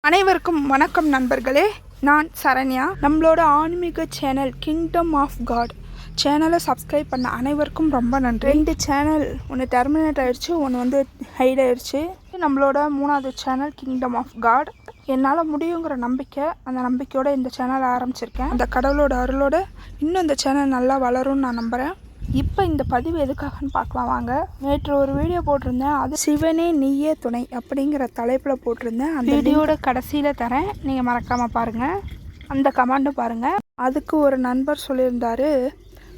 அனைவருக்கும் வணக்கம் நண்பர்களே. நான் சரண்யா. நம்மளோட ஆன்மீக சேனல் கிங்டம் ஆஃப் காட் சேனலை சப்ஸ்கிரைப் பண்ண அனைவருக்கும் ரொம்ப நன்றி. 2 சேனல், ஒன்று டெர்மினேட் ஆகிடுச்சு, ஒன்று வந்து ஹைட் ஆகிடுச்சு. நம்மளோட 3வது சேனல் கிங்டம் ஆஃப் காட். என்னால் முடியுங்கிற நம்பிக்கை, அந்த நம்பிக்கையோடு இந்த சேனலை ஆரம்பிச்சிருக்கேன். அந்த கடவுளோட அருளோடு இன்னும் இந்த சேனல் நல்லா வளரும்னு நான் நம்புகிறேன். இப்போ இந்த பதிவு எதுக்காகன்னு பார்க்கலாம் வாங்க. நேற்று ஒரு வீடியோ போட்டிருந்தேன், அது சிவனே நீயே துணை அப்படிங்கிற தலைப்பில் போட்டிருந்தேன். அந்த வீடியோட கடைசியில் தரேன், நீங்கள் மறக்காமல் பாருங்கள். அந்த கமெண்ட்டும் பாருங்கள். அதுக்கு ஒரு நண்பர் சொல்லியிருந்தார்,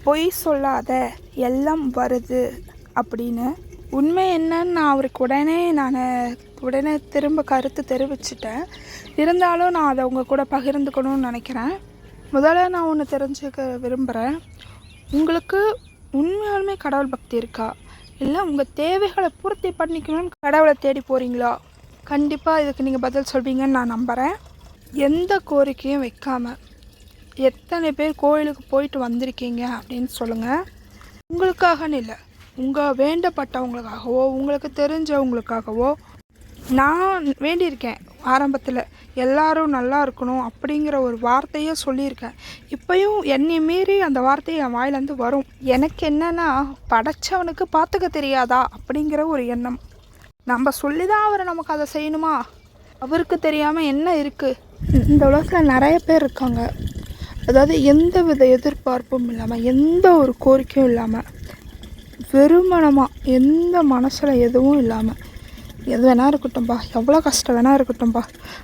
பொய் சொல்லாத எல்லாம் வருது அப்படின்னு. உண்மை என்னன்னு நான் அவருக்கு உடனே திரும்ப கருத்து தெரிவிச்சிட்டேன். இருந்தாலும் நான் அதை உங்கள் கூட பகிர்ந்துக்கணும்னு நினைக்கிறேன். முதல்ல நான் ஒன்று தெரிஞ்சுக்க விரும்புகிறேன். உங்களுக்கு உண்மையாலுமே கடவுள் பக்தி இருக்கா? இல்லை உங்கள் தேவைகளை பூர்த்தி பண்ணிக்கணும்னு கடவுளை தேடி போகிறீங்களா? கண்டிப்பாக இதுக்கு நீங்கள் பதில் சொல்வீங்கன்னு நான் நம்புகிறேன். எந்த கோரிக்கையும் வைக்காமல் எத்தனை பேர் கோயிலுக்கு போயிட்டு வந்திருக்கீங்க அப்படின்னு சொல்லுங்கள். உங்களுக்காகன்னு இல்லை, உங்கள் வேண்டப்பட்டவங்களுக்காகவோ உங்களுக்கு தெரிஞ்சவங்களுக்காகவோ நான் வேண்டியிருக்கேன். ஆரம்பத்தில் எல்லாரும் நல்லா இருக்கணும் அப்படிங்கிற ஒரு வார்த்தையே சொல்லியிருக்கேன். இப்போயும் என்னை மீறி அந்த வார்த்தை என் வாயிலேருந்து வரும். எனக்கு என்னென்னா, படைச்சவனுக்கு பார்த்துக்க தெரியாதா அப்படிங்கிற ஒரு எண்ணம். நம்ம சொல்லி தான் அவரை நமக்கு அதை செய்யணுமா? அவருக்கு தெரியாமல் என்ன இருக்குது? இந்த உலகத்தில் நிறைய பேர் இருக்காங்க, அதாவது எந்த வித எதிர்பார்ப்பும் இல்லாமல், எந்த ஒரு கோரிக்கையும் இல்லாமல், வெறுமனமாக, எந்த மனசில் எதுவும் இல்லாமல், எது வேணால் இருக்கட்டும்பா, எவ்வளோ கஷ்டம் வேணால் இருக்கட்டும்பா,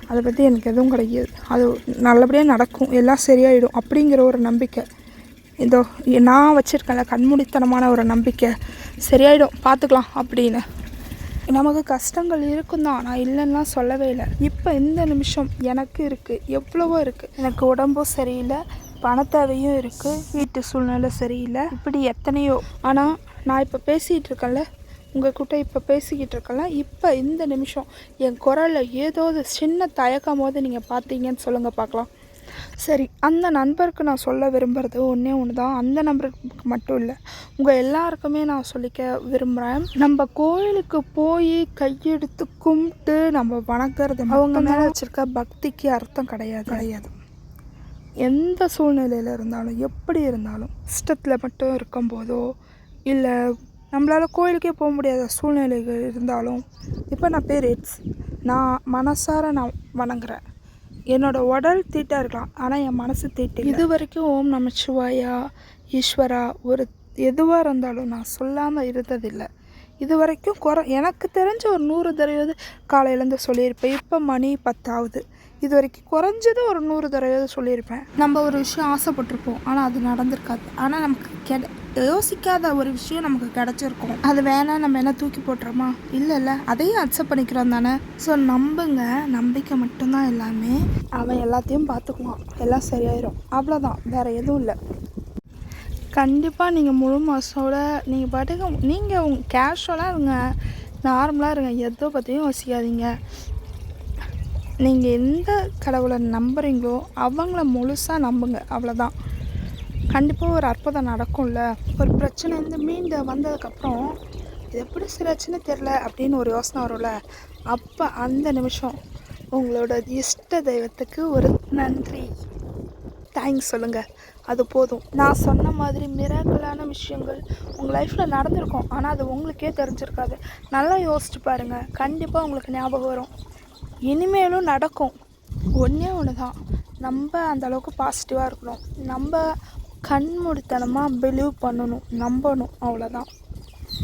அதை பற்றி எனக்கு எதுவும் கிடையாது, அது நல்லபடியாக நடக்கும், எல்லாம் சரியாயிடும் அப்படிங்கிற ஒரு நம்பிக்கை. இதோ நான் வச்சுருக்கேன்ல, கண்மூடித்தனமான ஒரு நம்பிக்கை, சரியாயிடும் பார்த்துக்கலாம் அப்படின்னு. நமக்கு கஷ்டங்கள் இருக்கும் தான், நான் இல்லைன்னா சொல்லவே இல்லை. இப்போ இந்த நிமிஷம் எனக்கு இருக்குது, எவ்வளவோ இருக்குது. எனக்கு உடம்பும் சரியில்லை, பணத்தேவையும் இருக்குது, வீட்டு சூழ்நிலை சரியில்லை, இப்படி எத்தனையோ. ஆனால் நான் இப்போ பேசிகிட்டு இருக்கேன்ல, உங்கள் கிட்ட இப்போ பேசிக்கிட்டு இருக்கல, இப்போ இந்த நிமிஷம் என் குரலில் ஏதோ சின்ன தயக்கம் போது நீங்கள் பார்த்தீங்கன்னு சொல்லுங்கள் பார்க்கலாம். சரி, அந்த நண்பருக்கு நான் சொல்ல விரும்புகிறது ஒன்று தான். அந்த நண்பருக்கு மட்டும் இல்லை, உங்கள் எல்லாருக்குமே நான் சொல்லிக்க விரும்புகிறேன். நம்ம கோயிலுக்கு போய் கையெடுத்து கும்பிட்டு நம்ம வணங்குறது அவங்க மேலே வச்சுருக்க பக்திக்கு அர்த்தம் கிடையாது. எந்த சூழ்நிலையில் இருந்தாலும், எப்படி இருந்தாலும், இஷ்டத்தில் மட்டும் இருக்கும்போதோ இல்லை நம்மளால் கோயிலுக்கே போக முடியாத சூழ்நிலைகள் இருந்தாலும், இப்போ நான் நான் மனசார நான் வணங்குறேன். என்னோடய உடல் தீட்டாக இருக்கலாம், ஆனால் என் மனசு தீட்டு. இது வரைக்கும் ஓம் நமச்சிவாயா, ஈஸ்வரா, ஒரு எதுவாக இருந்தாலும் நான் சொல்லாமல் இருந்ததில்லை. இது வரைக்கும் எனக்கு தெரிஞ்ச ஒரு 100 தடவையாவது காலையிலேருந்து சொல்லியிருப்பேன். இப்போ மணி 10 ஆகுது. இது வரைக்கும் குறைஞ்சது ஒரு 100 தடவையாவது சொல்லியிருப்பேன். நம்ம ஒரு விஷயம் ஆசைப்பட்டிருப்போம், ஆனால் அது நடந்திருக்காது. ஆனால் நமக்கு யோசிக்காத ஒரு விஷயம் நமக்கு கிடச்சிருக்கும். அது வேணாம், நம்ம என்ன தூக்கி போட்டுறோமா? இல்லை, அதையும் அக்செப்ட் பண்ணிக்கிறோம் தானே. ஸோ நம்புங்க, நம்பிக்கை மட்டும்தான் எல்லாமே. அவன் எல்லாத்தையும் பார்த்துக்குவான், எல்லாம் சரியாயிடும், அவ்வளோதான், வேறு எதுவும் இல்லை. கண்டிப்பாக நீங்கள் முழு மாதோட நீங்கள் பாட்டுக்கு நீங்கள் கேஷுவலாக இருங்க, நார்மலாக இருங்க, எதை பற்றியும் யோசிக்காதீங்க. நீங்கள் எந்த கடவுளை நம்புகிறீங்களோ அவங்கள முழுசாக நம்புங்க, அவ்வளோதான். கண்டிப்பாக ஒரு அற்புதம் நடக்கும்ல. ஒரு பிரச்சனை மீண்டு வந்ததுக்கப்புறம் இது எப்படி சிறச்சுன்னு தெரில அப்படின்னு ஒரு யோசனை வரும்ல, அப்போ அந்த நிமிஷம் உங்களோட இஷ்ட தெய்வத்துக்கு ஒரு நன்றி, தேங்க்ஸ் சொல்லுங்கள், அது போதும். நான் சொன்ன மாதிரி மிராக்கிளான விஷயங்கள் உங்கள் லைஃப்பில் நடந்திருக்கும், ஆனால் அது உங்களுக்கே தெரிஞ்சிருக்காது. நல்லா யோசிச்சு பாருங்கள், கண்டிப்பாக உங்களுக்கு ஞாபகம் வரும். இனிமேலும் நடக்கும். ஒன்று தான், நம்ம அந்தளவுக்கு பாசிட்டிவாக இருக்கணும், நம்ம கண்மூடித்தனமாக பிலீவ் பண்ணணும், நம்பணும், அவ்வளோதான்.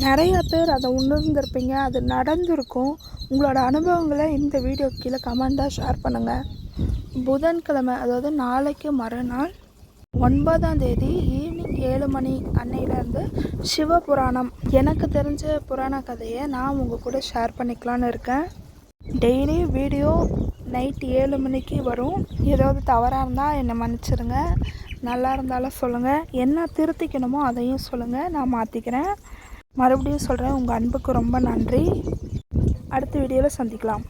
நிறைய பேர் அதை உணர்ந்திருப்பீங்க, அது நடந்திருக்கும். உங்களோட அனுபவங்களை இந்த வீடியோ கீழே கமெண்டாக ஷேர் பண்ணுங்கள். புதன்கிழமை, அதாவது நாளைக்கு மறுநாள் 9ஆம் தேதி ஈவினிங் 7 மணி அன்னையிலேருந்து சிவபுராணம், எனக்கு தெரிஞ்ச புராண கதையை நான் உங்கள் கூட ஷேர் பண்ணிக்கலான்னு இருக்கேன். டெய்லி வீடியோ நைட் 7 மணிக்கு வரும். ஏதாவது தவறாக இருந்தால் என்னை மன்னிச்சிடுங்க, நல்லா இருந்தாலும் சொல்லுங்கள், என்ன திருத்திக்கணுமோ அதையும் சொல்லுங்கள், நான் மாற்றிக்கிறேன். மறுபடியும் சொல்கிறேன், உங்கள் அன்புக்கு ரொம்ப நன்றி. அடுத்த வீடியோவில் சந்திக்கலாம்.